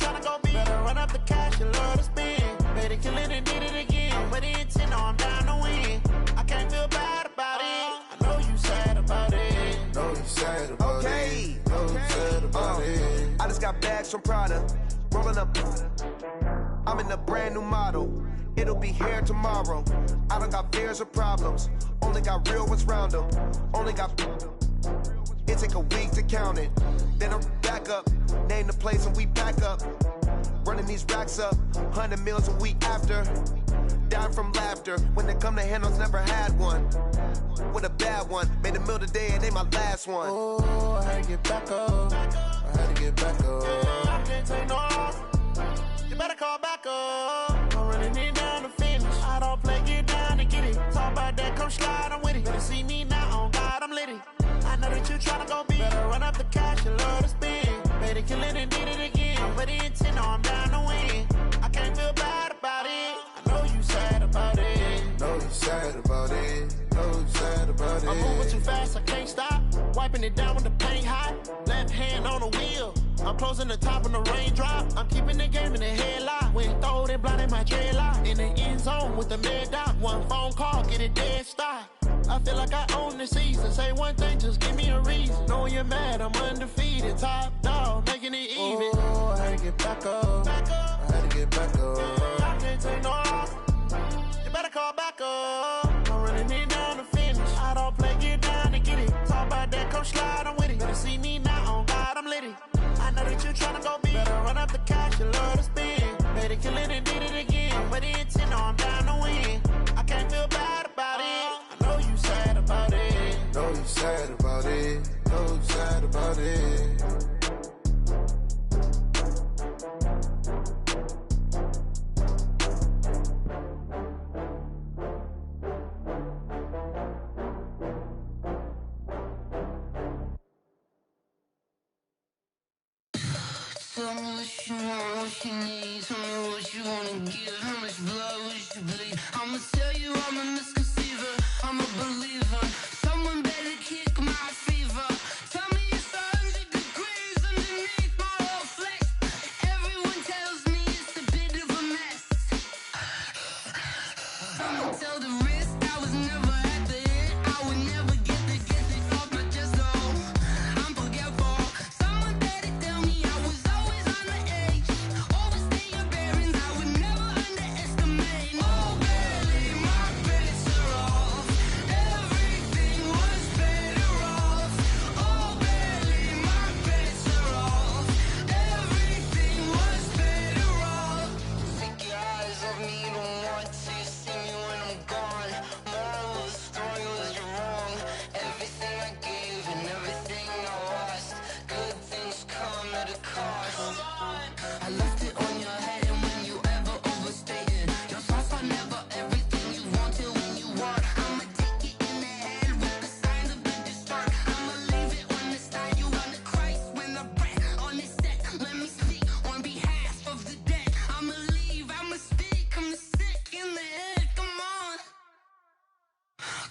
tryna go be. Better run up the cash, you love to spend. Better kill it and did it again. I'm with the intent, no, I'm down to win. I can't feel bad about it. I know you sad about it. Know you sad about it. Know you sad about it. I just got bags from Prada, rolling up. I'm in a brand new model. It'll be here tomorrow. I don't got fears or problems. Only got real ones round them. Only got. It take a week to count it. Then I'm back up. Name the place and we pack up. Running these racks up. 100 meals a week after. Down from laughter. When they come to handles, never had one. With a bad one. Made a meal today and ain't my last one. Oh, I had to get back up. I had to get back up. I can't take no loss. You better call back up. I'm running it down to finish. I don't play, get down and get it. Talk about that, come slide, I'm with it. Better see me now, on God, I'm litty. I know that you tryna go be. Better run up the cash, you love to spend. Better kill it and did it again. I'm with the intent, no, I'm down to win. I can't feel bad about it. I know you sad about it. Know you sad about it. Know you sad about it. I'm moving too fast, I can't stop. Wiping it down with the paint hot. Left hand on the wheel. I'm closing the top when the raindrop. I'm keeping the game in the headlock. When throw it blind in my dreadlock. In the end zone with the mad dot. One phone call, get it dead stop. I feel like I own the season. Say one thing, just give me a reason. Knowing you're mad, I'm undefeated. Top dog, making it even. Oh, I had to get back up. I had to get back up. I can't take no loss. You better call back up. I'm running it down to finish. I don't play, get down to get it. Talk about that, come slide, I'm with it. Better see me now, on God, I'm litty. I know that you tryna go be. Better run up the cash, you love to spend. Better kill it and did it again. I'm with the intent, no, I'm down to win. I can't feel bad about it. I know you sad about it. Know you sad about it. Know you sad about it. Tell me what you want, what you need. Tell me what you wanna give. How much blood would you bleed? I'ma tell you I'm a misconceiver. I'm a believer. Someone better kick my fever. Tell me it's 100 degrees underneath my whole flesh. Everyone tells me it's a bit of a mess. I'ma tell the risk I was never at the end. I would never get it off my chest though. I'm forgetful. Someone better tell me I was always on the edge. Overstay your bearings, I would never underestimate. Oh, barely, my bets are off. Everything was better off. Oh, barely, my bets are off. Everything was better off. Take your eyes off me, don't want to see me when I'm gone. Moral of the story was you're wrong. Everything I gave and everything I lost. Good things come at a cost. I left it on your head, and when you ever overstated, your thoughts are never everything you wanted when you want. I'ma take it in the head with the signs of the distort. I'ma leave it on the side. You on the Christ when the breath on this set. Let me speak on behalf of the dead. I'ma leave, I'ma speak. I'm sick in the head. Come on,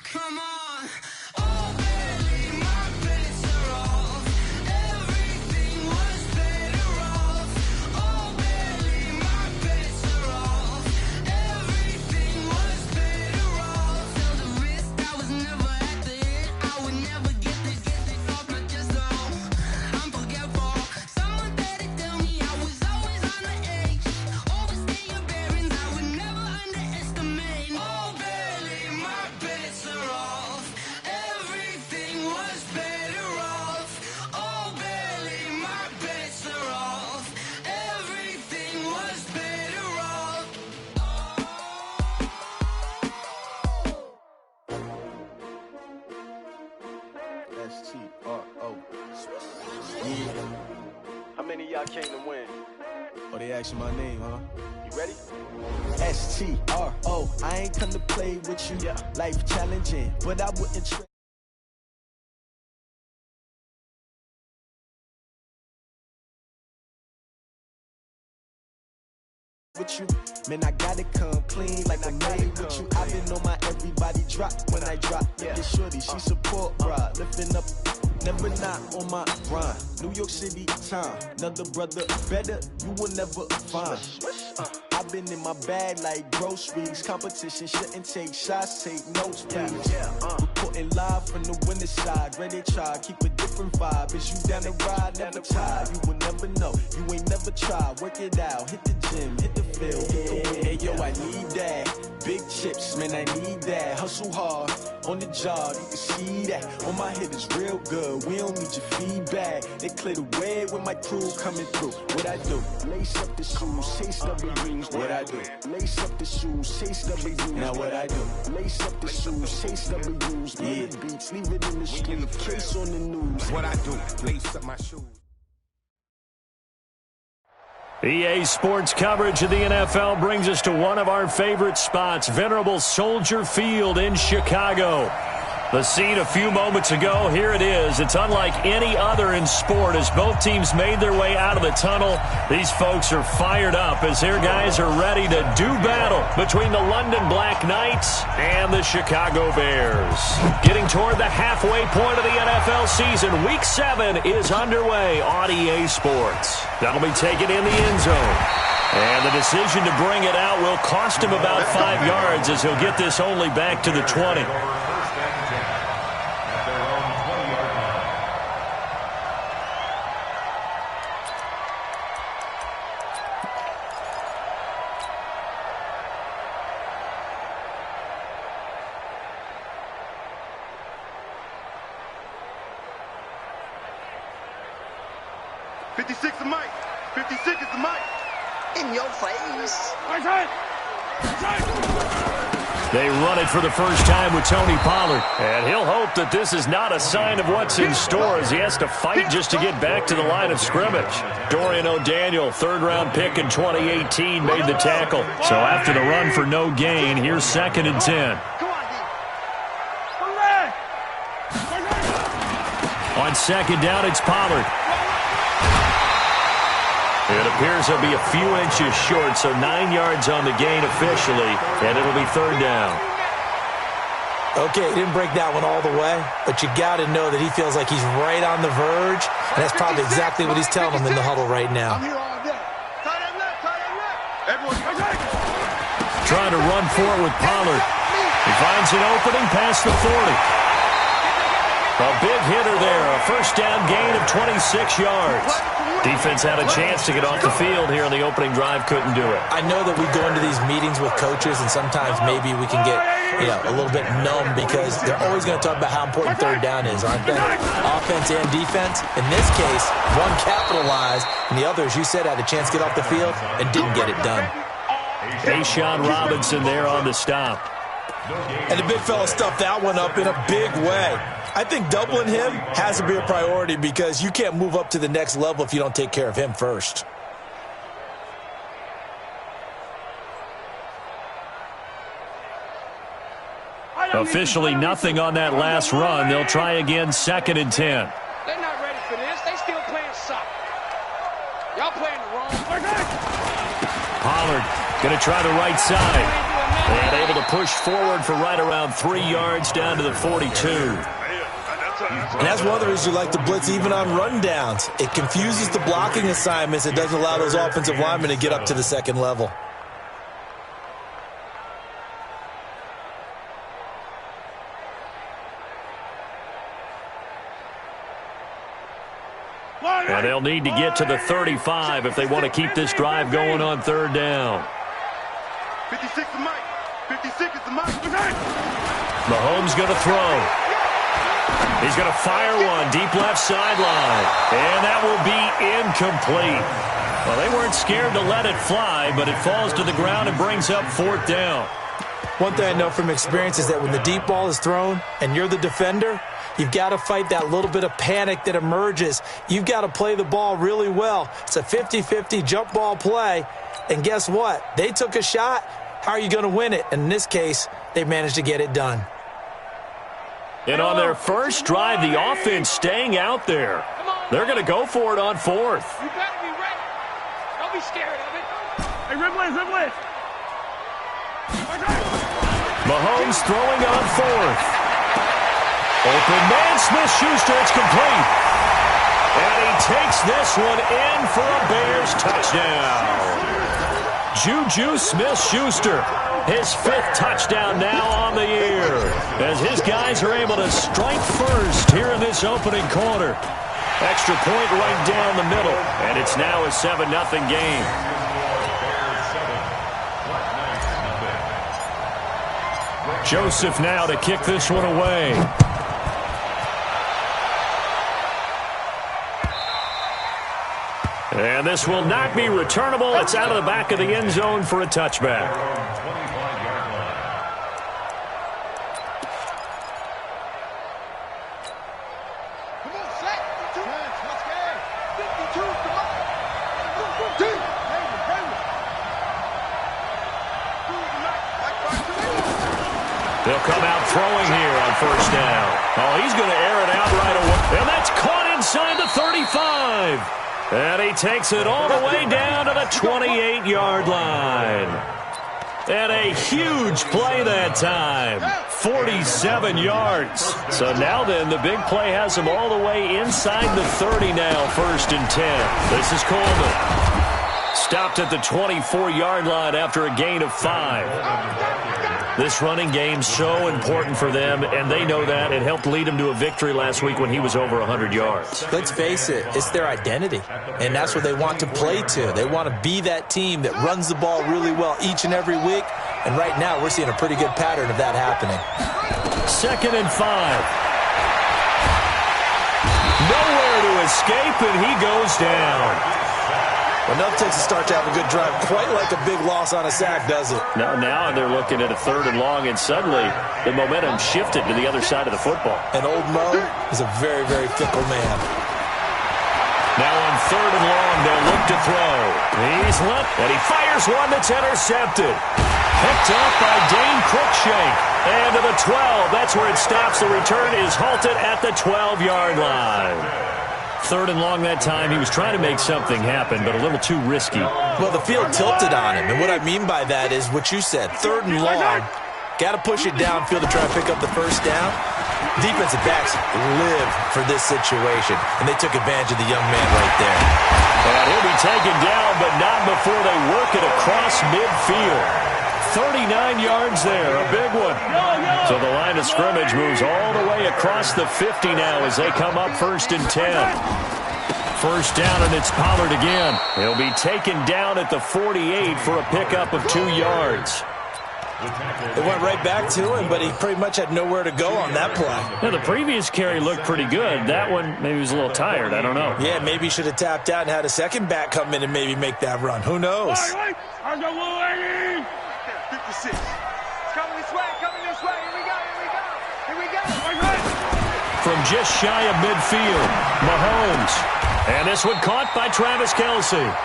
come on. Oh, barely, my bets are off. Everything was better off. Oh, barely, my bets are off. Everything was better off. Tell the risk I was never at the end. I would never get it off my chest though. I'm forgetful. Someone better tell me I was always on the edge. Overstay your bearings, I would never underestimate. Oh, barely, my bets are off. Everything was better off. Oh, barely, my bets are off. Everything was better off. S-T-R-O. Yeah. How many of y'all came to win? Oh, they asking my name, huh? You ready? S-T-R-O. I ain't come to play with you. Yeah. Life challenging, but I wouldn't trade with you. Man, I gotta come clean like I made with you. I've been on my everybody drop when I drop. Yeah. This shorty, she support, bruh. Lifting up never not on my grind. New York City time, another brother better, you will never find. I've been in my bag like groceries. Competition shouldn't take shots, take notes, please. Reporting live from the winter side. Ready to try, keep a different vibe. Is you down the ride, never tired. You will never know, you ain't never tried. Work it out, hit the gym, hit the field, hit the win. Hey yo, I need that. Big chips, man, I need that. Hustle hard, on the job, you can see that. On my head is real good, we don't need your feedback. They clear the way when my crew coming through. What I do? Lace up the shoes, chase W's. What I do? Lace up the shoes, chase W's. Now what I do? Lace up the shoes, chase W's. Yeah. Beats, leave it in the street, case on the news. What I do? Lace up my shoes. EA Sports coverage of the NFL brings us to one of our favorite spots, venerable Soldier Field in Chicago. The scene a few moments ago, here it is. It's unlike any other in sport as both teams made their way out of the tunnel. These folks are fired up as their guys are ready to do battle between the London Black Knights and the Chicago Bears. Getting toward the halfway point of the NFL season, Week 7 is underway on EA Sports. That'll be taken in the end zone. And the decision to bring it out will cost him about 5 yards as he'll get this only back to the 20. They run it for the first time with Tony Pollard. And he'll hope that this is not a sign of what's in store as he has to fight just to get back to the line of scrimmage. Dorian O'Daniel, third-round pick in 2018, made the tackle. So after the run for no gain, here's 2nd and 10. On 2nd down, it's Pollard. It appears he'll be a few inches short, so 9 yards on the gain officially, and it'll be 3rd down. Okay, he didn't break that one all the way, but you got to know that he feels like he's right on the verge, and that's probably exactly what he's telling them in the huddle right now. Trying to run forward with Pollard. He finds an opening past the 40. A big hitter there, a first down gain of 26 yards. Defense had a chance to get off the field here on the opening drive, couldn't do it. I know that we go into these meetings with coaches, and sometimes maybe we can get, a little bit numb because they're always going to talk about how important 3rd down is, aren't they? Offense and defense. In this case, one capitalized, and the other, as you said, had a chance to get off the field and didn't get it done. A'Shawn Robinson there on the stop. And the big fella stuffed that one up in a big way. I think doubling him has to be a priority because you can't move up to the next level if you don't take care of him first. Officially nothing on that last run. They'll try again, 2nd and 10. They're not ready for this. They still playing soccer. Y'all playing the wrong. Pollard going to try the right side. And able to push forward for right around 3 yards down to the 42. And that's one of the reasons you like to blitz even on rundowns. It confuses the blocking assignments. It doesn't allow those offensive linemen to get up to the 2nd level. And they'll need to get to the 35 if they want to keep this drive going on 3rd down. 56 is Mike. 56 is the Mike. Mahomes going to throw. He's going to fire one deep left sideline. And that will be incomplete. Well, they weren't scared to let it fly, but it falls to the ground and brings up 4th down. One thing I know from experience is that when the deep ball is thrown and you're the defender, you've got to fight that little bit of panic that emerges. You've got to play the ball really well. It's a 50-50 jump ball play. And guess what? They took a shot. How are you going to win it? And in this case, they managed to get it done. And on their first drive, the offense staying out there. They're going to go for it on 4th. You better be ready. Don't be scared of it. Hey, Ridley. Mahomes throwing on 4th. Open man, Smith-Schuster, it's complete. And he takes this one in for a Bears touchdown. Juju Smith-Schuster, his 5th touchdown now on the year, as his guys are able to strike first here in this opening quarter. Extra point right down the middle, and it's now a 7-0 game. Joseph now to kick this one away. And this will not be returnable. It's out of the back of the end zone for a touchback. Come on, set. 2 minutes. Let's go. 52. Come on. They'll come out throwing here on first down. Oh, he's going to air it out right away. And that's caught inside the 35. And he takes it all the way down to the 28-yard line. And a huge play that time. 47 yards. So now then, the big play has him all the way inside the 30 now, 1st and 10. This is Coleman. Stopped at the 24-yard line after a gain of 5. This running game's so important for them, and they know that. It helped lead them to a victory last week when he was over 100 yards. Let's face it, it's their identity, and that's what they want to play to. They want to be that team that runs the ball really well each and every week, and right now we're seeing a pretty good pattern of that happening. 2nd and 5. Nowhere to escape, and he goes down. Enough takes a start to have a good drive, quite like a big loss on a sack, does it? No, now they're looking at a 3rd and long, and suddenly the momentum shifted to the other side of the football. And old Mo is a very, very fickle man. Now on 3rd and long, they'll look to throw. He's left, and he fires one that's intercepted. Picked up by Dane Cruikshank. And to the 12, that's where it stops. The return is halted at the 12-yard line. 3rd and long that time. He was trying to make something happen, but a little too risky. Well, the field tilted on him, and what I mean by that is what you said. 3rd and long, got to push it downfield to try to pick up the first down. Defensive backs live for this situation, and they took advantage of the young man right there. And he'll be taken down, but not before they work it across midfield. 39 yards there, a big one. So the line of scrimmage moves all the way across the 50 now as they come up 1st and 10. 1st down, and it's Pollard again. He'll be taken down at the 48 for a pickup of 2 yards. They went right back to him, but he pretty much had nowhere to go on that play. Yeah, the previous carry looked pretty good. That one, maybe he was a little tired. I don't know. Yeah, maybe he should have tapped out and had a second back come in and maybe make that run. Who knows? 56. It's coming this way, Here we go. From just shy of midfield, Mahomes. And this one caught by Travis Kelce.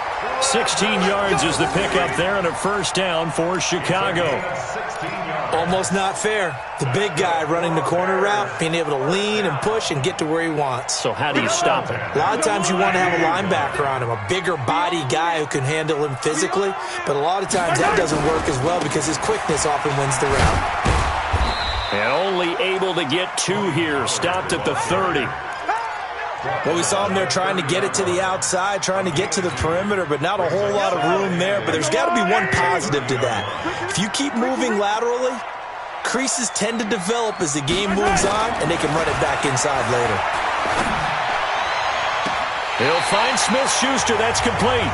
16 yards is the pickup there, and a 1st down for Chicago. Almost not fair. The big guy running the corner route, being able to lean and push and get to where he wants. So how do you stop it? A lot of times you want to have a linebacker on him, a bigger body guy who can handle him physically, but a lot of times that doesn't work as well because his quickness often wins the route. And only able to get 2 here, stopped at the 30. Well, we saw him there trying to get it to the outside, trying to get to the perimeter, but not a whole lot of room there. But there's got to be one positive to that. If you keep moving laterally, creases tend to develop as the game moves on, and they can run it back inside later. He'll find Smith-Schuster. That's complete.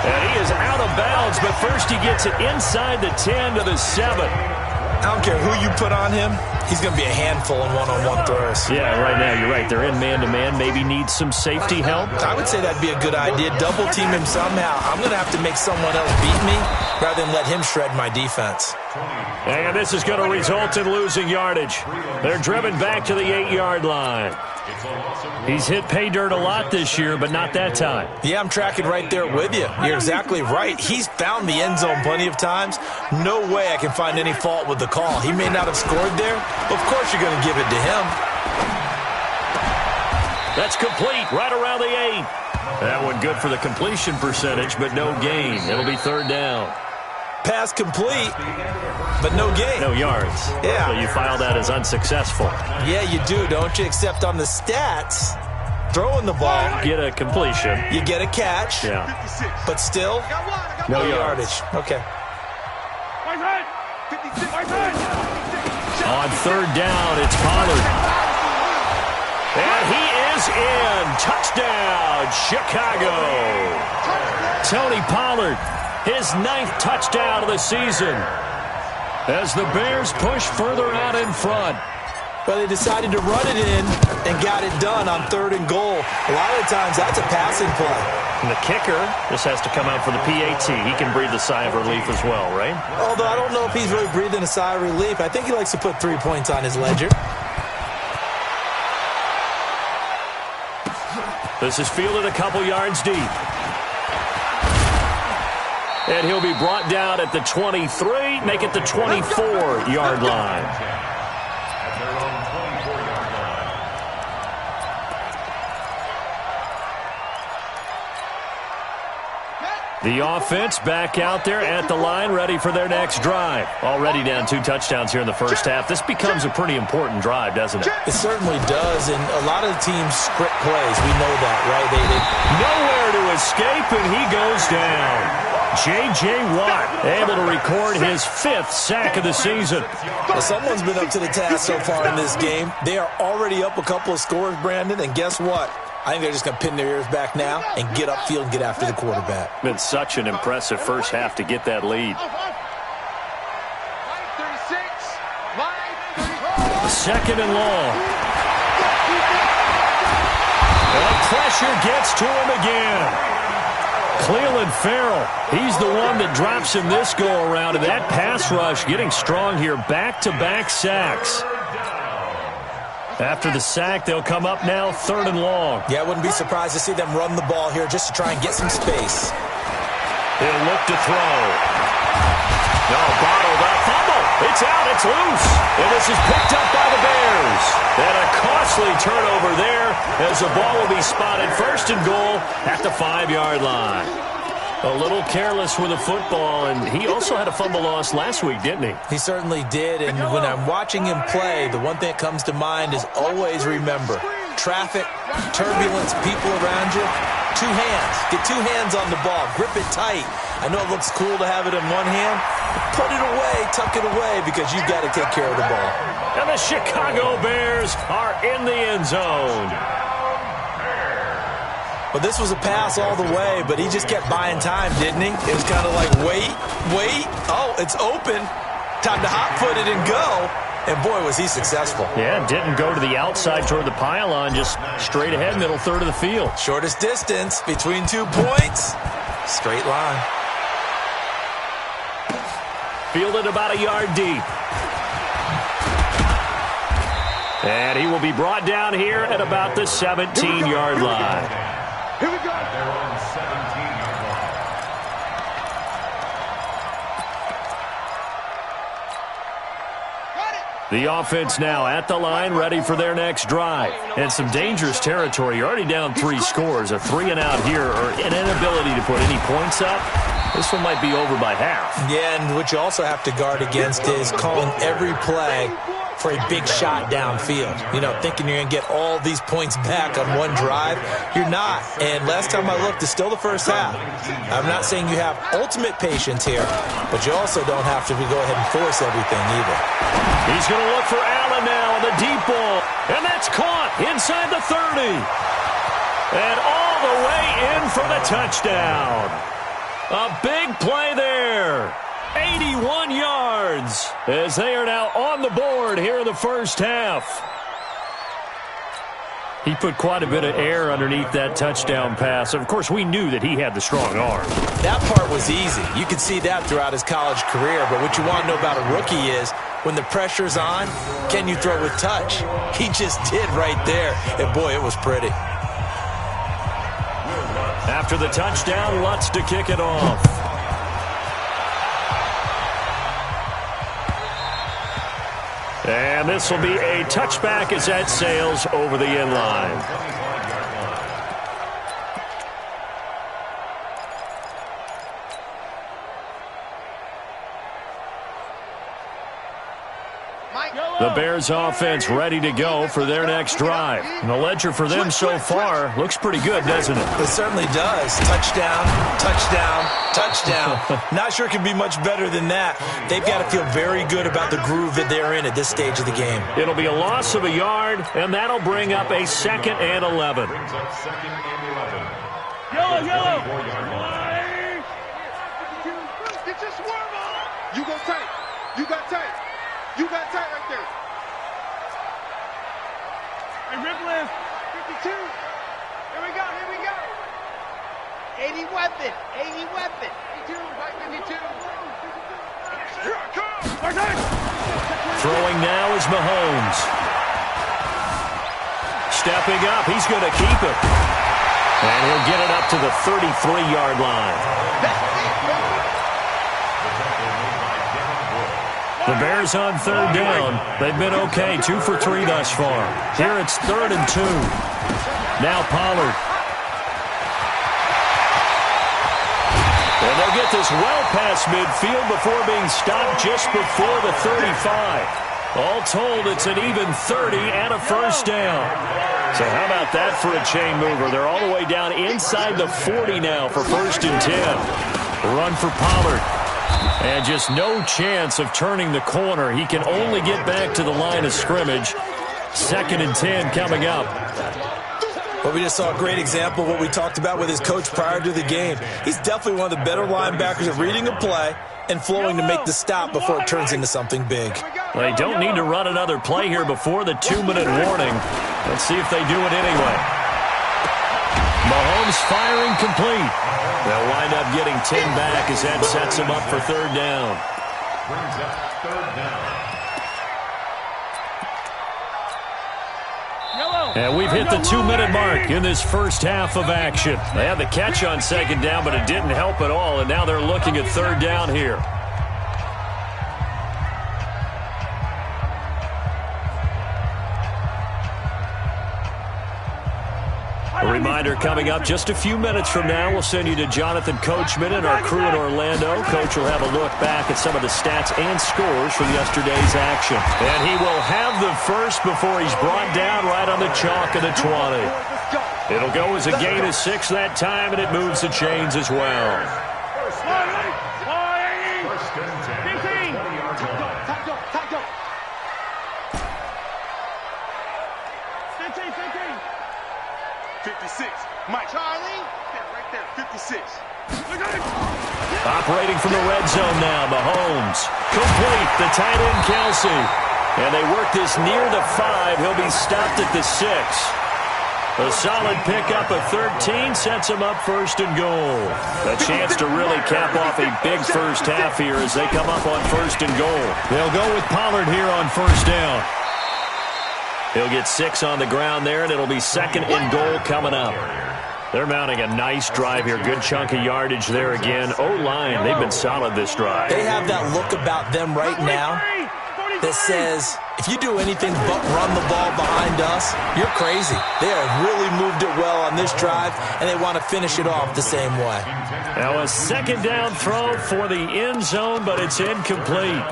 And he is out of bounds, but first he gets it inside the 10 to the 7. I don't care who you put on him. He's going to be a handful in one-on-one throws. Yeah, right now you're right. They're in man-to-man. Maybe needs some safety help. I would say that'd be a good idea. Double team him somehow. I'm going to have to make someone else beat me rather than let him shred my defense. And this is going to result in losing yardage. They're driven back to the 8-yard line. He's hit pay dirt a lot this year, but not that time. Yeah, I'm tracking right there with you. You're exactly right. He's found the end zone plenty of times. No way I can find any fault with the call. He may not have scored there, but of course you're going to give it to him. That's complete, right around the 8. That one good for the completion percentage, but no gain. It'll be 3rd down. Pass complete, but no gain. No yards. Yeah. So you file that as unsuccessful. Yeah, you do, don't you? Except on the stats, throwing the ball. Get a completion. You get a catch. Yeah. But still, no yardage. Okay. On third down, it's Pollard. And he is in. Touchdown, Chicago. Tony Pollard, his 9th touchdown of the season, as the Bears push further out in front. Well, they decided to run it in and got it done on 3rd and goal. A lot of the times, that's a passing play. And the kicker just has to come out for the PAT. He can breathe a sigh of relief as well, right? Although I don't know if he's really breathing a sigh of relief. I think he likes to put 3 points on his ledger. This is fielded a couple yards deep. And he'll be brought down at the 23, make it the 24-yard line. The offense back out there at the line, ready for their next drive. Already down 2 touchdowns here in the first half. This becomes a pretty important drive, doesn't it? It certainly does, and a lot of the teams script plays. We know that, right? They nowhere to escape, and he goes down. J.J. Watt able to record his 5th sack of the season. Well, someone's been up to the task so far in this game. They are already up a couple of scores, Brandon, and guess what? I think they're just going to pin their ears back now and get upfield and get after the quarterback. Been such an impressive first half to get that lead. 2nd and long. The pressure gets to him again. Cleveland Farrell, he's the one that drops him this go-around, and that pass rush getting strong here. Back-to-back sacks. After the sack, they'll come up now 3rd and long. Yeah, I wouldn't be surprised to see them run the ball here just to try and get some space. He'll look to throw. No, bottled up. Fumble. It's out. It's loose. And this is picked up by the Bears. And a costly turnover there as the ball will be spotted 1st and goal at the 5-yard line. A little careless with the football, and he also had a fumble loss last week, didn't he? He certainly did, and when I'm watching him play, the one thing that comes to mind is always remember, traffic, turbulence, people around you, 2 hands. Get 2 hands on the ball. Grip it tight. I know it looks cool to have it in one hand. Put it away, tuck it away, because you've got to take care of the ball. And the Chicago Bears are in the end zone. Well, this was a pass all the way, but he just kept buying time, didn't he? It was kind of like, wait. Oh, it's open. Time to hot-foot it and go. And, boy, was he successful. Yeah, didn't go to the outside toward the pylon, just straight ahead, middle third of the field. Shortest distance between 2 points. Straight line. Fielded about a yard deep. And he will be brought down here at about the 17-yard line. Here we go. They're on 17-yard line. The offense now at the line, ready for their next drive. And some dangerous territory. You're already down 3 scores. A 3-and-out here, or an inability to put any points up. This one might be over by half. Yeah, and what you also have to guard against is calling every play for a big shot downfield. You know, thinking you're going to get all these points back on one drive. You're not. And last time I looked, it's still the first half. I'm not saying you have ultimate patience here, but you also don't have to go ahead and force everything either. He's going to look for Allen now on the deep ball. And that's caught inside the 30. And all the way in for the touchdown. A big play there. 81 yards as they are now on the board here in the first half. He put quite a bit of air underneath that touchdown pass. Of course, we knew that he had the strong arm. That part was easy. You could see that throughout his college career. But what you want to know about a rookie is when the pressure's on, can you throw with touch? He just did right there. And, boy, it was pretty. After the touchdown, Lutz to kick it off. And this will be a touchback as that sails over the end line. The Bears offense ready to go for their next drive. And the ledger for them so far looks pretty good, doesn't it? It certainly does. Touchdown, touchdown, touchdown. Not sure it can be much better than that. They've got to feel very good about the groove that they're in at this stage of the game. It'll be a loss of a yard, and that'll bring up a 2nd and 11. Yellow. Get your swerve on. You go tight. You got tight. You got tight right there. Hey, rip lift. 52. Here we go. 80 weapon. 52, right 52. Here I come. Throwing now is Mahomes. Stepping up, he's going to keep it. And he'll get it up to the 33-yard line. The Bears on 3rd down. They've been okay, 2 for 3 thus far. Here it's 3rd and 2. Now Pollard. And they'll get this well past midfield before being stopped just before the 35. All told, it's an even 30 and a 1st down. So how about that for a chain mover? They're all the way down inside the 40 now for 1st and 10. Run for Pollard. And just no chance of turning the corner. He can only get back to the line of scrimmage. 2nd and 10 coming up. Well, we just saw a great example of what we talked about with his coach prior to the game. He's definitely one of the better linebackers at reading a play and flowing to make the stop before it turns into something big. They don't need to run another play here before the 2-minute warning. Let's see if they do it anyway. Mahomes firing complete. They'll wind up getting 10 back as that sets him up for 3rd down. Brings up 3rd down. And we've hit the 2-minute mark in this first half of action. They had the catch on 2nd down, but it didn't help at all, and now they're looking at 3rd down here. A reminder coming up just a few minutes from now, we'll send you to Jonathan Coachman and our crew in Orlando. Coach will have a look back at some of the stats and scores from yesterday's action. And he will have the first before he's brought down right on the chalk of the 20. It'll go as a gain of 6 that time, and it moves the chains as well. First and 10. 56. Mike. Charlie. Right there. 56. Operating from the red zone now, Mahomes. Complete, the tight end, Kelsey. And they work this near the 5. He'll be stopped at the 6. A solid pickup of 13 sets him up 1st and goal. A chance to really cap off a big first half here as they come up on 1st and goal. They'll go with Pollard here on 1st down. He'll get 6 on the ground there, and it'll be 2nd and goal coming up. They're mounting a nice drive here. Good chunk of yardage there again. O-line, they've been solid this drive. They have that look about them right now that says, if you do anything but run the ball behind us, you're crazy. They have really moved it well on this drive, and they want to finish it off the same way. Now a 2nd down throw for the end zone, but it's incomplete.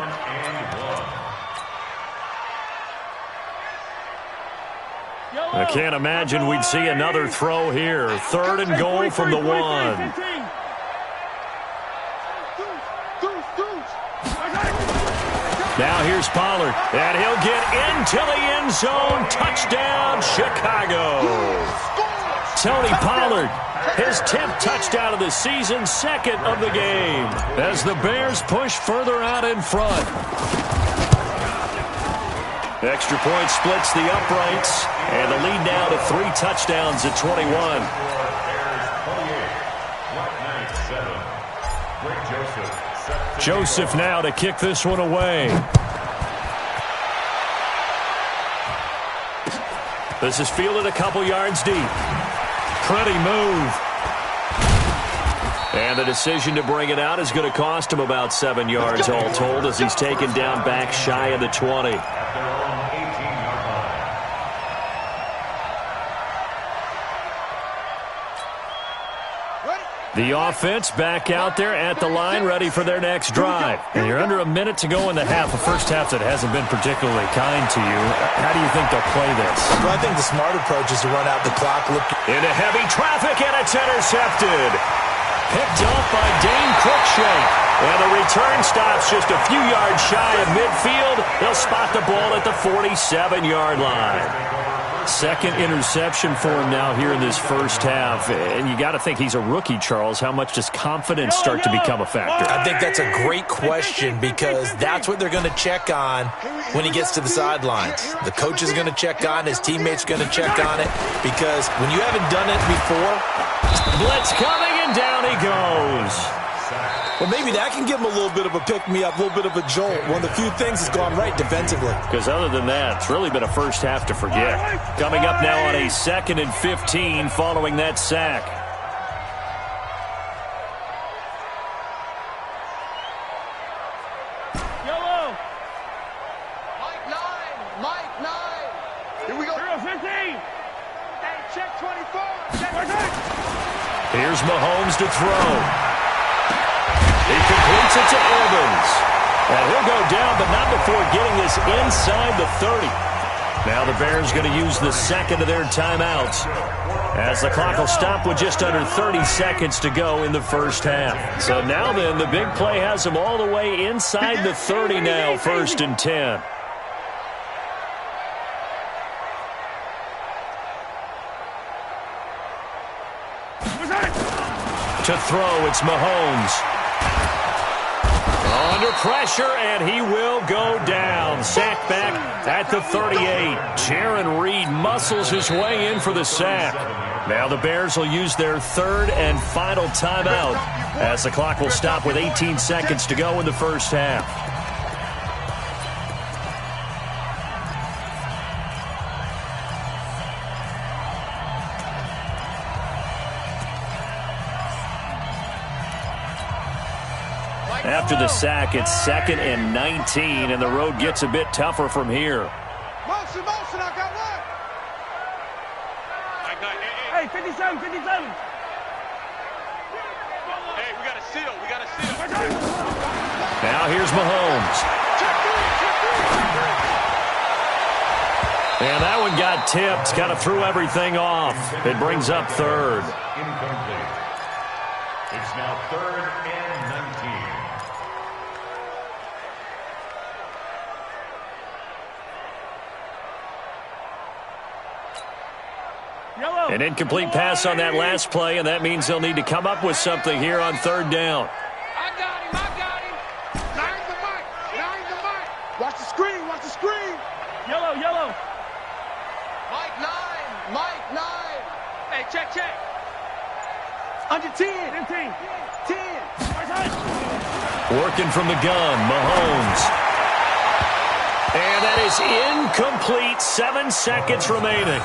I can't imagine we'd see another throw here. 3rd and goal from the 1. Now here's Pollard, and he'll get into the end zone. Touchdown, Chicago. Tony Pollard, his 10th touchdown of the season, 2nd of the game, as the Bears push further out in front. Extra point splits the uprights, and the lead now to 3 touchdowns at 21. Joseph now to kick this one away. This is fielded a couple yards deep. Pretty move. And the decision to bring it out is going to cost him about 7 yards all told as he's taken down back shy of the 20. The offense back out there at the line, ready for their next drive. And you're under a minute to go in the half, a first half that hasn't been particularly kind to you. How do you think they'll play this? Well, I think the smart approach is to run out the clock. Into heavy traffic, and it's intercepted. Picked off by Dane Cruikshank. And the return stops just a few yards shy of midfield. They'll spot the ball at the 47-yard line. Second interception for him now here in this first half. And you got to think he's a rookie, Charles. How much does confidence start to become a factor? I think that's a great question because that's what they're going to check on when he gets to the sidelines. The coach is going to check on, his teammates are going to check on it because when you haven't done it before. Blitz coming, and down he goes. Well, maybe that can give him a little bit of a pick-me-up, a little bit of a jolt. One of the few things that's gone right defensively. Because other than that, it's really been a first half to forget. Coming up now on a 2nd and 15 following that sack. Yellow. Mike 9. Here we go. 0-15. Hey, check 24. Check 14. Here's Mahomes to throw. He completes it to Evans. And he'll go down, but not before getting this inside the 30. Now the Bears going to use the second of their timeouts, as the clock will stop with just under 30 seconds to go in the first half. So now then, the big play has them all the way inside the 30 now, 1st and 10. To throw, it's Mahomes. Under pressure, and he will go down. Sack back at the 38. Jaron Reed muscles his way in for the sack. Now the Bears will use their 3rd and final timeout, as the clock will stop with 18 seconds to go in the first half. After the sack, it's 2nd and 19, and the road gets a bit tougher from here. Motion, I got one. Hey, 57. Hey, we got a seal. Now here's Mahomes. And that one got tipped, kind of threw everything off. It brings up 3rd. Incomplete. It's now 3rd and 19. An incomplete pass on that last play, and that means they'll need to come up with something here on 3rd down. I got him. Nine the mic. Watch the screen. Yellow. Mike 9. Hey, check. Under 10. 15. 10. Working from the gun, Mahomes. And that is incomplete. 7 seconds remaining.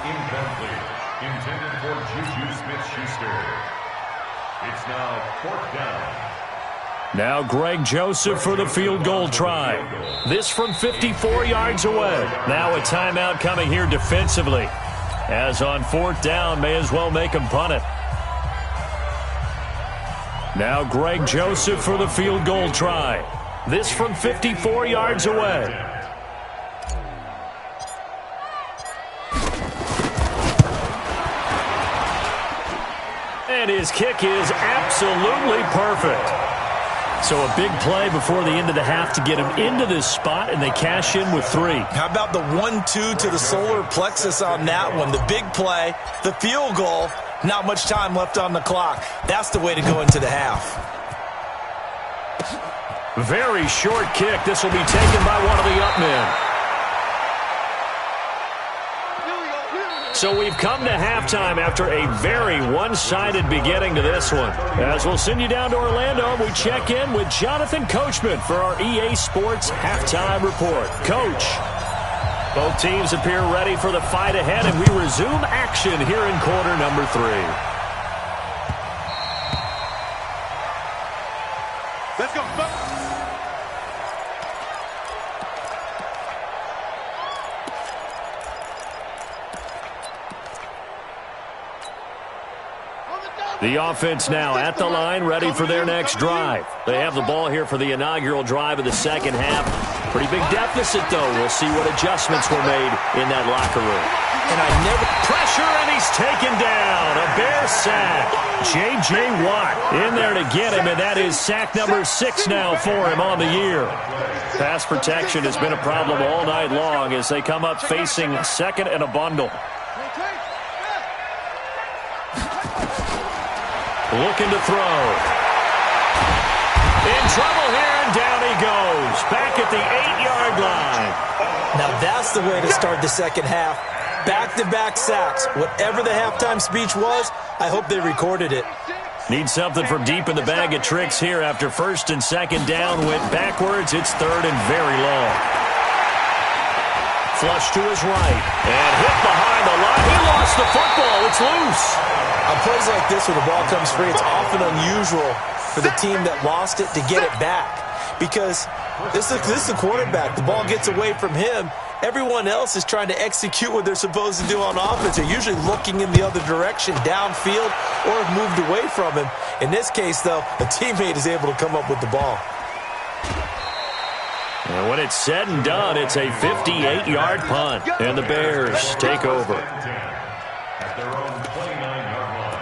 Incomplete. Intended for Juju Smith-Schuster. It's now 4th down. Now Greg Joseph for the field goal try. This from 54 yards away. Now a timeout coming here defensively. As on 4th down, may as well make him punt it. Now Greg Joseph for the field goal try. This from 54 yards away. And his kick is absolutely perfect. So a big play before the end of the half to get him into this spot, and they cash in with 3. How about the 1-2 to the solar plexus on that one? The big play, the field goal, not much time left on the clock. That's the way to go into the half. Very short kick. This will be taken by one of the up men. So we've come to halftime after a very one-sided beginning to this one. As we'll send you down to Orlando, we check in with Jonathan Coachman for our EA Sports Halftime Report. Coach, both teams appear ready for the fight ahead, and we resume action here in quarter number 3. Let's go. On the The offense now at the line, ready for their next drive. They have the ball here for the inaugural drive of the second half. Pretty big deficit, though. We'll see what adjustments were made in that locker room. And I never... Pressure, and he's taken down. A Bear sack. J.J. Watt in there to get him, and that is sack number 6 now for him on the year. Pass protection has been a problem all night long as they come up facing second and a bundle. Looking to throw. In trouble here, and down he goes. Back at the 8-yard line. Now that's the way to start the second half. Back-to-back sacks. Whatever the halftime speech was, I hope they recorded it. Need something from deep in the bag of tricks here after first and second down. Went backwards. It's third and very long. Flush to his right. And hit behind the line. He lost the football. It's loose. On plays like this where the ball comes free, it's often unusual for the team that lost it to get it back. Because this is the quarterback. The ball gets away from him. Everyone else is trying to execute what they're supposed to do on offense. They're usually looking in the other direction, downfield, or have moved away from him. In this case, though, a teammate is able to come up with the ball. And when it's said and done, it's a 58-yard punt. And the Bears take over. At their own 29-yard line.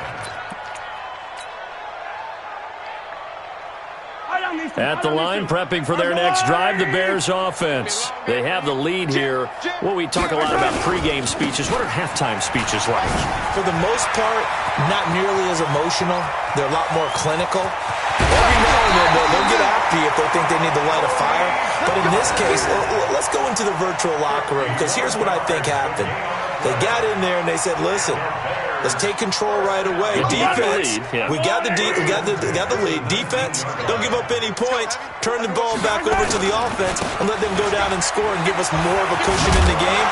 At the line, prepping for their next drive, the Bears offense. They have the lead here. Well, we talk a lot about pregame speeches. What are halftime speeches like? For the most part, not nearly as emotional. They're a lot more clinical. Every now and then, they'll get after you if they think they need to light a fire. But in this case, let's go into the virtual locker room, because here's what I think happened. They got in there and they said, listen, let's take control right away. Defense, we got the lead. Defense, don't give up any points. Turn the ball back over to the offense and let them go down and score and give us more of a cushion in the game.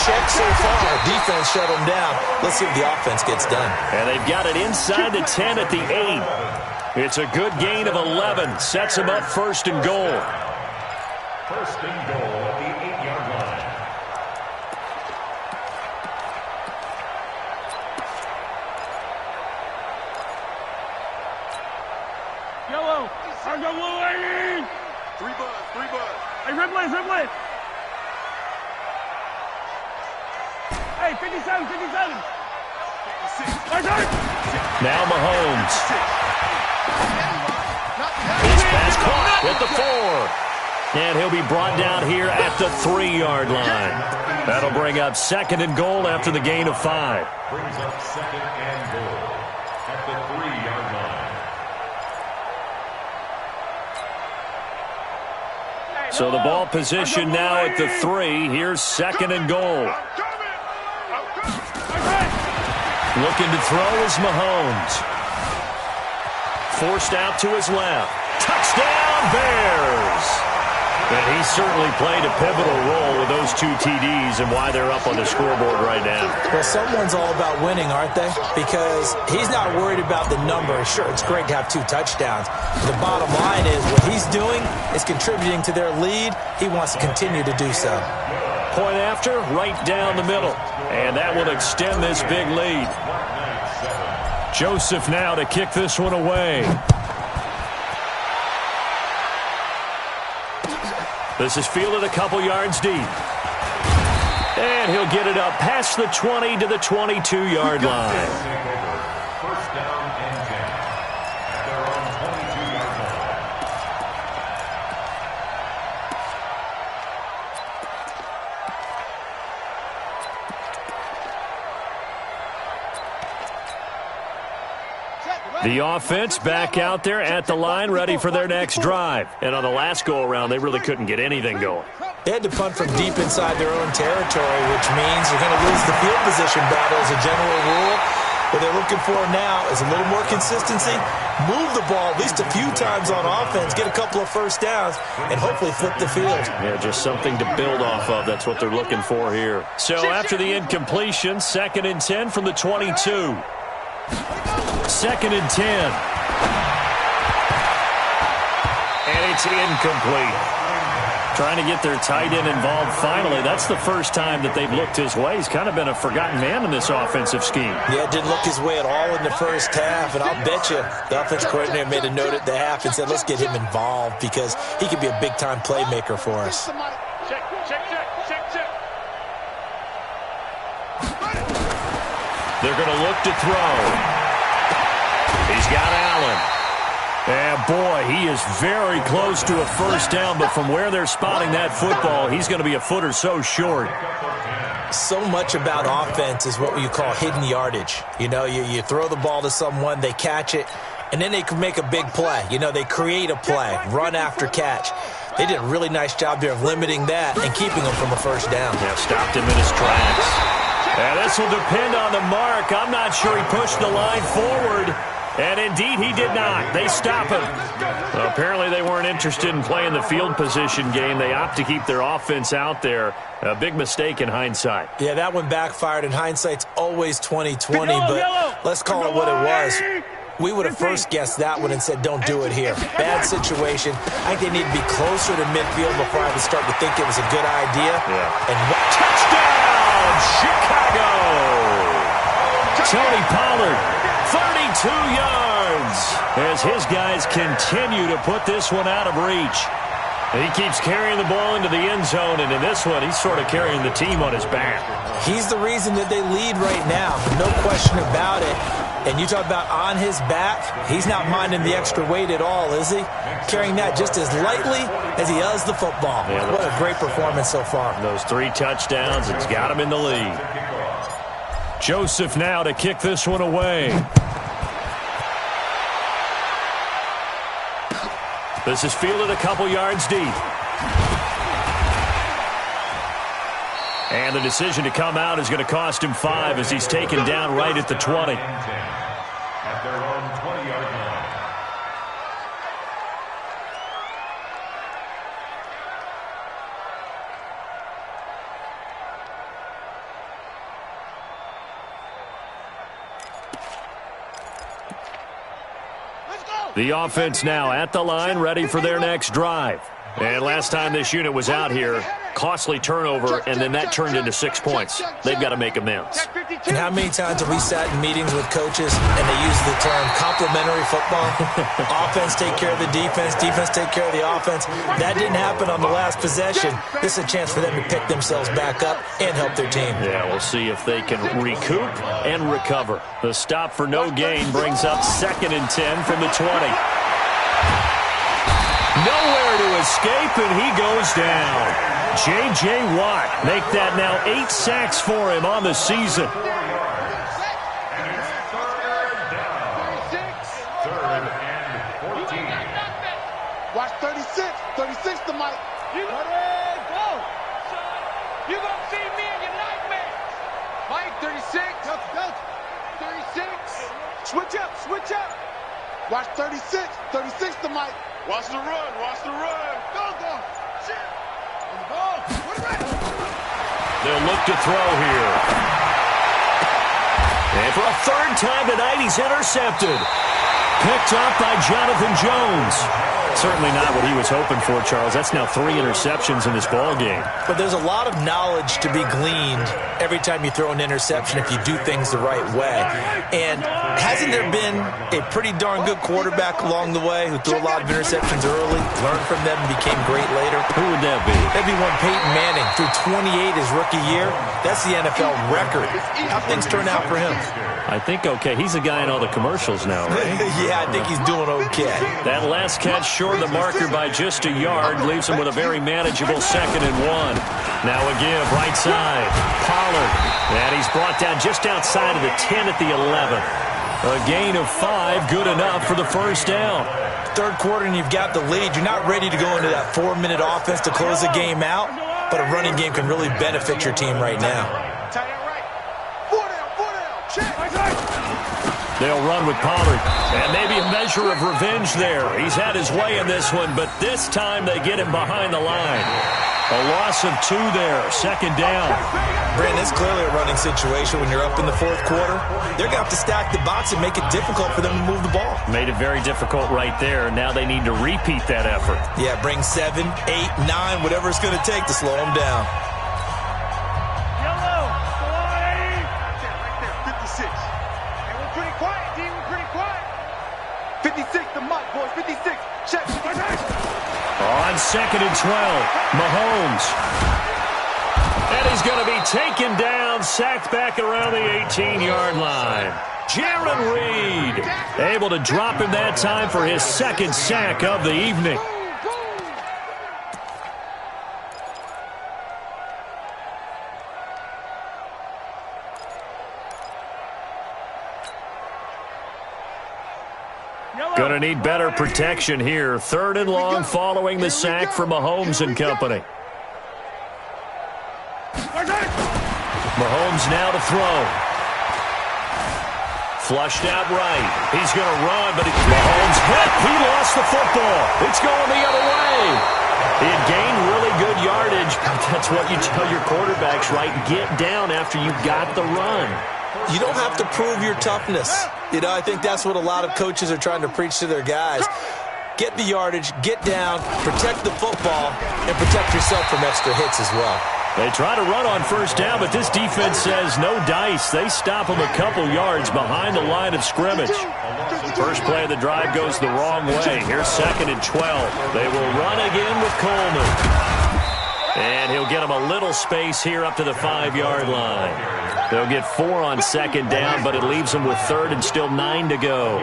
Check so far. Defense shut them down. Let's see if the offense gets done. And they've got it inside the 10 at the 8. It's a good gain of 11. Sets them up first and goal. First and goal at the 8-yard line. Yellow. I got Will Lane. 3 bud. Hey, Ripley. Hey, 57. 56. Now Mahomes. His pass caught with the 4. And he'll be brought down here at the 3-yard line. That'll bring up second and goal after the gain of 5. Brings up second and goal at the 3-yard line. So the ball position now at the 3. Here's second and goal. Looking to throw is Mahomes. Forced out to his left. Touchdown, Bears! And he certainly played a pivotal role with those 2 TDs and why they're up on the scoreboard right now. Well, someone's all about winning, aren't they? Because he's not worried about the number. Sure, it's great to have 2 touchdowns. The bottom line is what he's doing is contributing to their lead. He wants to continue to do so. Point after, right down the middle. And that will extend this big lead. Joseph now to kick this one away. This is fielded a couple yards deep. And he'll get it up past the 20 to the 22-yard line. First down and 10 at their own 22-yard line. The offense back out there at the line, ready for their next drive. And on the last go-around, they really couldn't get anything going. They had to punt from deep inside their own territory, which means they're going to lose the field position battle as a general rule. What they're looking for now is a little more consistency, move the ball at least a few times on offense, get a couple of first downs, and hopefully flip the field. Yeah, just something to build off of. That's what they're looking for here. So after the incompletion, second and 10 from the 22. Second and 10. And it's incomplete. Trying to get their tight end involved finally. That's the first time that they've looked his way. He's kind of been a forgotten man in this offensive scheme. Yeah, it didn't look his way at all in the first half, and I'll bet you the offense coordinator made a note at the half and said, let's get him involved because he could be a big-time playmaker for us. Check. They're going to look to throw. He's got Allen. And, boy, he is very close to a first down, but from where they're spotting that football, he's going to be a foot or so short. So much about offense is what you call hidden yardage. You know, you throw the ball to someone, they catch it, and then they can make a big play. You know, they create a play, run after catch. They did a really nice job there of limiting that and keeping him from a first down. Yeah, stopped him in his tracks. And this will depend on the mark. I'm not sure he pushed the line forward. And indeed, he did not. They stop him. Well, apparently, they weren't interested in playing the field position game. They opt to keep their offense out there. A big mistake in hindsight. Yeah, that one backfired. In hindsight's always 20/20, but let's call it what it was. We would have first guessed that one and said, don't do it here. Bad situation. I think they need to be closer to midfield before I would start to think it was a good idea. Yeah. And touchdown, Chicago! Tony Pollard, 32 yards, as his guys continue to put this one out of reach. And he keeps carrying the ball into the end zone, and in this one, he's sort of carrying the team on his back. He's the reason that they lead right now, no question about it. And you talk about on his back, he's not minding the extra weight at all, is he? Carrying that just as lightly as he does the football. Yeah, what a great performance so far. Those 3 touchdowns, it's got him in the lead. Joseph now to kick this one away. This is fielded a couple yards deep. And the decision to come out is going to cost him 5 as he's taken down right at the 20. At their own 20-yard line. The offense now at the line, ready for their next drive. And last time this unit was out here, costly turnover, and then that turned into 6 points. They've got to make amends. And how many times have we sat in meetings with coaches and they use the term complementary football? Offense take care of the defense, defense take care of the offense. That didn't happen on the last possession. This is a chance for them to pick themselves back up and help their team. Yeah, we'll see if they can recoup and recover. The stop for no gain brings up 2nd and 10 from the 20. Nowhere to escape, and he goes down. J.J. Watt make that now 8 sacks for him on the season. Watch 36. 36 to Mike. You go. You gonna see me in your nightmares. Mike, 36. Go. 36. Switch up. Watch 36. 36 to Mike. Watch the run. Go. Shit. On the ball. Put it right. They'll look to throw here. And for a 3rd time tonight, he's intercepted. Picked up by Jonathan Jones. Certainly not what he was hoping for, Charles. That's now 3 interceptions in this ball game. But there's a lot of knowledge to be gleaned every time you throw an interception if you do things the right way. And hasn't there been a pretty darn good quarterback along the way who threw a lot of interceptions early, learned from them, and became great later? Who would that be? That'd be one Peyton Manning. Threw 28 his rookie year. That's the NFL record. How things turn out for him? I think okay. He's a guy in all the commercials now, right? Yeah, I think he's doing okay. That last catch short of the marker by just a yard leaves him with a very manageable 2nd and 1. Now a give, right side. Pollard. And he's brought down just outside of the 10 at the 11th. A gain of 5, good enough for the first down. 3rd quarter and you've got the lead. You're not ready to go into that 4-minute offense to close the game out, but a running game can really benefit your team right now. They'll run with Pollard. And maybe a measure of revenge there. He's had his way in this one, but this time they get him behind the line. A loss of 2 there. Second down. Brandon, it's clearly a running situation when you're up in the fourth quarter. They're going to have to stack the box and make it difficult for them to move the ball. Made it very difficult right there. Now they need to repeat that effort. Yeah, bring 7, 8, 9, whatever it's going to take to slow them down. Yellow, flying. Right there, 56. Hey, we're pretty quiet, D. We're pretty quiet. 56, the mic, boys. 56. Check. On second and 12, Mahomes. And he's going to be taken down, sacked back around the 18-yard line. Jaron Reed able to drop him that time for his second sack of the evening. Going to need better protection here. Third and long following the sack from Mahomes and company. Mahomes now to throw. Flushed out right. He's going to run, but Mahomes hit. He lost the football. It's going the other way. He had gained really good yardage. That's what you tell your quarterbacks, right? Get down after you got the run. You don't have to prove your toughness. You know, I think that's what a lot of coaches are trying to preach to their guys. Get the yardage, get down, protect the football, and protect yourself from extra hits as well. They try to run on first down, but this defense says no dice. They stop them a couple yards behind the line of scrimmage. First play of the drive goes the wrong way. Here's second and 12. They will run again with Coleman. And he'll get them a little space here up to the 5-yard line. They'll get 4 on second down, but it leaves them with third and still 9 to go.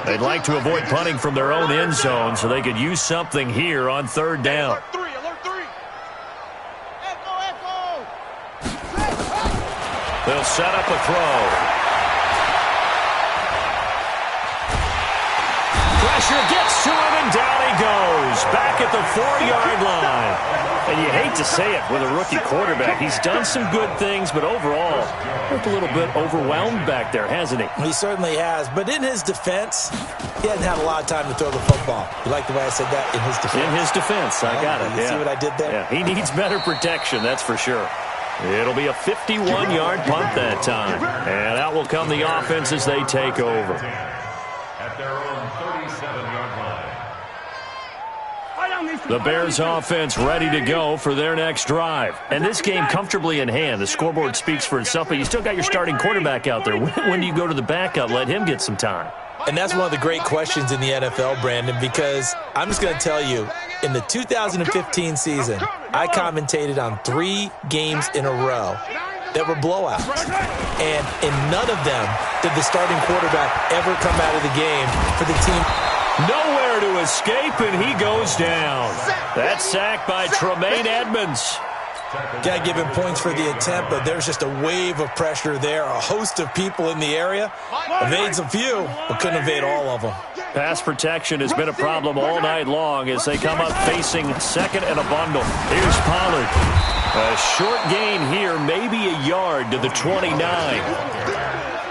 They'd like to avoid punting from their own end zone so they could use something here on third down. They'll set up a throw. Pressure gets to him, and down he goes. Back at the 4-yard line. And you hate to say it with a rookie quarterback. He's done some good things, but overall, looked a little bit overwhelmed back there, hasn't he? He certainly has. But in his defense, he hasn't had a lot of time to throw the football. You like the way I said that? In his defense. In his defense. I got it. You see what I did there? Yeah, he needs better protection, that's for sure. It'll be a 51-yard punt that time. And out will come the offense as they take over. At their own 37-yard line. The Bears offense ready to go for their next drive. And this game comfortably in hand. The scoreboard speaks for itself, but you still got your starting quarterback out there. When do you go to the backup? Let him get some time. And that's one of the great questions in the NFL, Brandon, because I'm just going to tell you, in the 2015 season, I commentated on 3 games in a row that were blowouts. And in none of them did the starting quarterback ever come out of the game for the team. Nowhere to escape, and he goes down. That sack by Tremaine Edmonds. Got to give him points for the attempt, but there's just a wave of pressure there. A host of people in the area. Evades a few, but couldn't evade all of them. Pass protection has been a problem all night long as they come up facing second and a bundle. Here's Pollard. A short gain here, maybe a yard to the 29.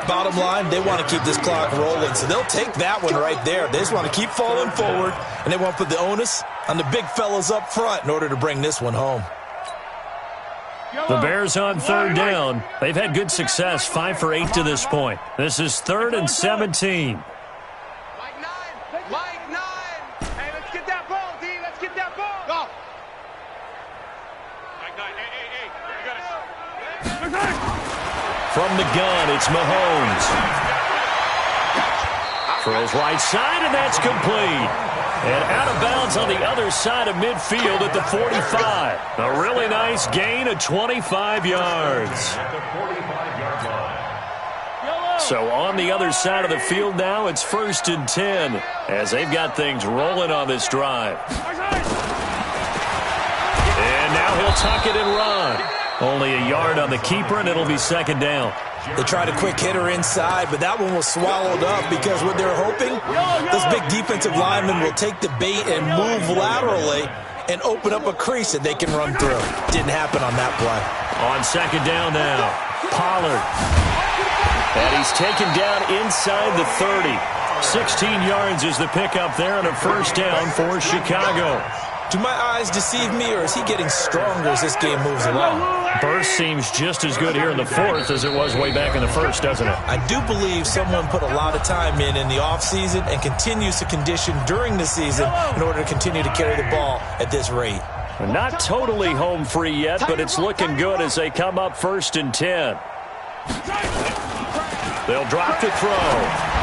Bottom line, they want to keep this clock rolling, so they'll take that one right there. They just want to keep falling forward, and they want to put the onus on the big fellas up front in order to bring this one home. The Bears on third down. They've had good success, 5 for 8 to this point. This is 3rd and 17. Mike 9. Hey, let's get that ball, D. Let's get that ball. Go. Mike 9. Hey. You got it. From the gun, it's Mahomes. Throws right side, and that's complete. And out of bounds on the other side of midfield at the 45. A really nice gain of 25 yards. So on the other side of the field now, it's 1st and 10 as they've got things rolling on this drive. And now he'll tuck it and run. Only a yard on the keeper, and it'll be 2nd down. They tried a quick hitter inside, but that one was swallowed up because what they're hoping, those big defensive linemen will take the bait and move laterally and open up a crease that they can run through. Didn't happen on that play. On 2nd down now, Pollard. And he's taken down inside the 30. 16 yards is the pickup there and a 1st down for Chicago. Do my eyes deceive me, or is he getting stronger as this game moves along? Burst seems just as good here in the fourth as it was way back in the first, doesn't it? I do believe someone put a lot of time in the offseason and continues to condition during the season in order to continue to carry the ball at this rate. Not totally home free yet, but it's looking good as they come up 1st and 10. They'll drop to throw.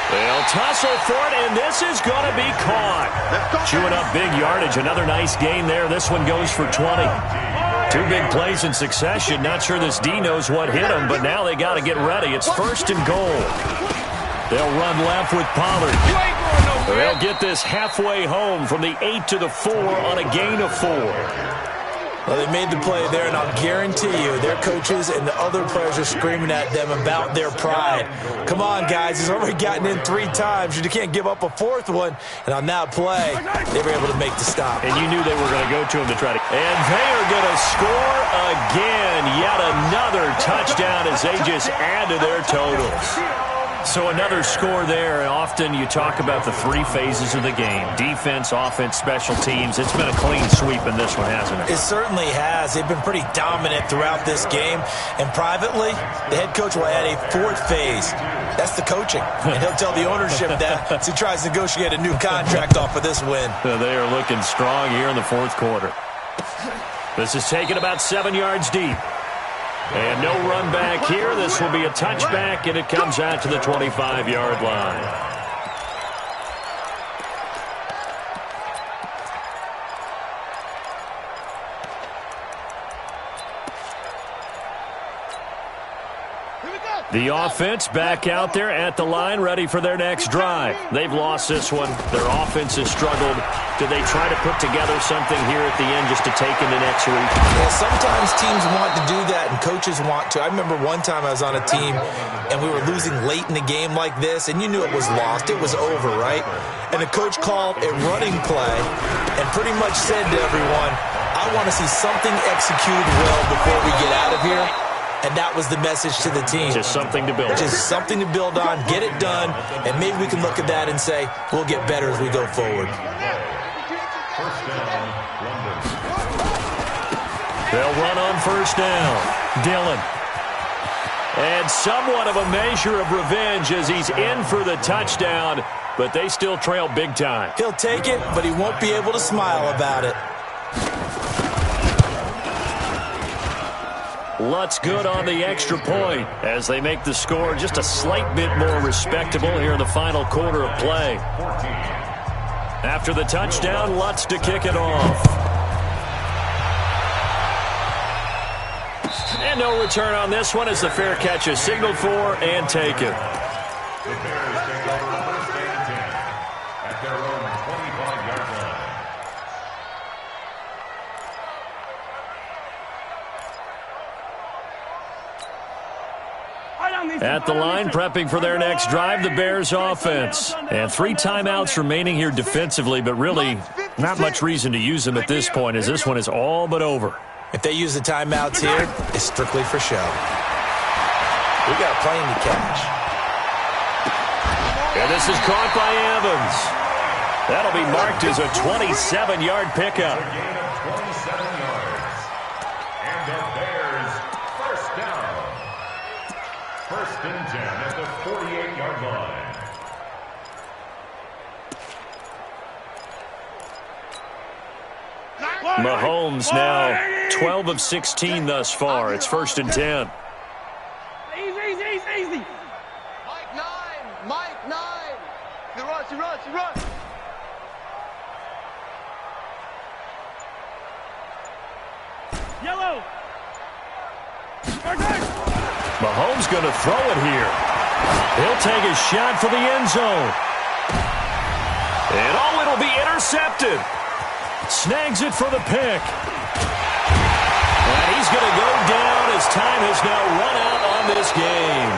They'll tussle for it, and this is going to be caught. Chewing up big yardage. Another nice gain there. This one goes for 20. 2 big plays in succession. Not sure this D knows what hit him, but now they got to get ready. It's 1st and goal. They'll run left with Pollard. They'll get this halfway home from the 8 to the 4 on a gain of 4. Well, they made the play there, and I'll guarantee you their coaches and the other players are screaming at them about their pride. Come on, guys. He's already gotten in 3 times. You can't give up a 4th one. And on that play, they were able to make the stop. And you knew they were going to go to him to try to. And they are going to score again. Yet another touchdown as they just add to their totals. So another score there, and often you talk about the 3 phases of the game. Defense, offense, special teams. It's been a clean sweep in this one, hasn't it? It certainly has. They've been pretty dominant throughout this game. And privately, the head coach will add a 4th phase. That's the coaching. And he'll tell the ownership that as he tries to negotiate a new contract off of this win. They are looking strong here in the 4th quarter. This is taken about 7 yards deep. And no run back here. This will be a touchback, and it comes out to the 25-yard line. The offense back out there at the line, ready for their next drive. They've lost this one. Their offense has struggled. Do they try to put together something here at the end just to take into next week? Well, sometimes teams want to do that, and coaches want to. I remember one time I was on a team, and we were losing late in the game like this, and you knew it was lost. It was over, right? And the coach called a running play and pretty much said to everyone, I want to see something executed well before we get out of here. And that was the message to the team. Just something to build on. Just something to build on, get it done, and maybe we can look at that and say, we'll get better as we go forward. They'll run on 1st down. Dillon. And somewhat of a measure of revenge as he's in for the touchdown, but they still trail big time. He'll take it, but he won't be able to smile about it. Lutz good on the extra point as they make the score just a slight bit more respectable here in the final quarter of play. After the touchdown, Lutz to kick it off. And no return on this one as the fair catch is signaled for and taken. The Bears take over 1st and 10 at their own 25-yard line. At the line, prepping for their next drive, the Bears offense. And 3 timeouts remaining here defensively, but really not much reason to use them at this point as this one is all but over. If they use the timeouts here, it's strictly for show. We got a plane to catch. And this is caught by Evans. That'll be marked as a 27-yard pickup. A gain of 27 yards. And the Bears 1st down. 1st and 10 at the 48-yard line. Mahomes now 12 of 16 thus far. It's 1st and 10. Easy. Mike 9. He runs. Yellow. Mahomes going to throw it here. He'll take a shot for the end zone. And it'll be intercepted. Snags it for the pick. And he's going to go down as time has now run out on this game.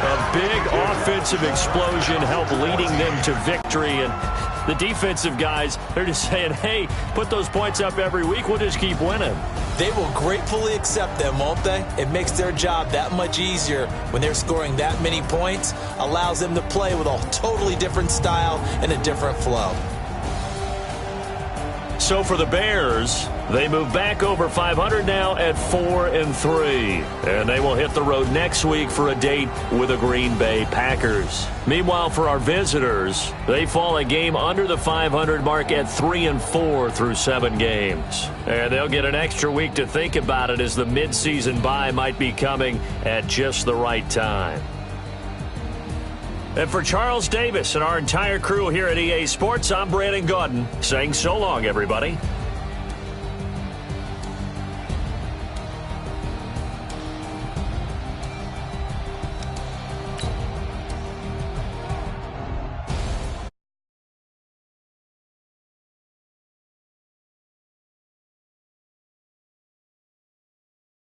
A big offensive explosion helped leading them to victory. And the defensive guys, they're just saying, hey, put those points up every week. We'll just keep winning. They will gratefully accept them, won't they? It makes their job that much easier when they're scoring that many points. Allows them to play with a totally different style and a different flow. So for the Bears, they move back over 500 now at 4-3. And they will hit the road next week for a date with the Green Bay Packers. Meanwhile, for our visitors, they fall a game under the 500 mark at 3-4 through 7 games. And they'll get an extra week to think about it as the midseason bye might be coming at just the right time. And for Charles Davis and our entire crew here at EA Sports, I'm Brandon Gaudin saying so long, everybody.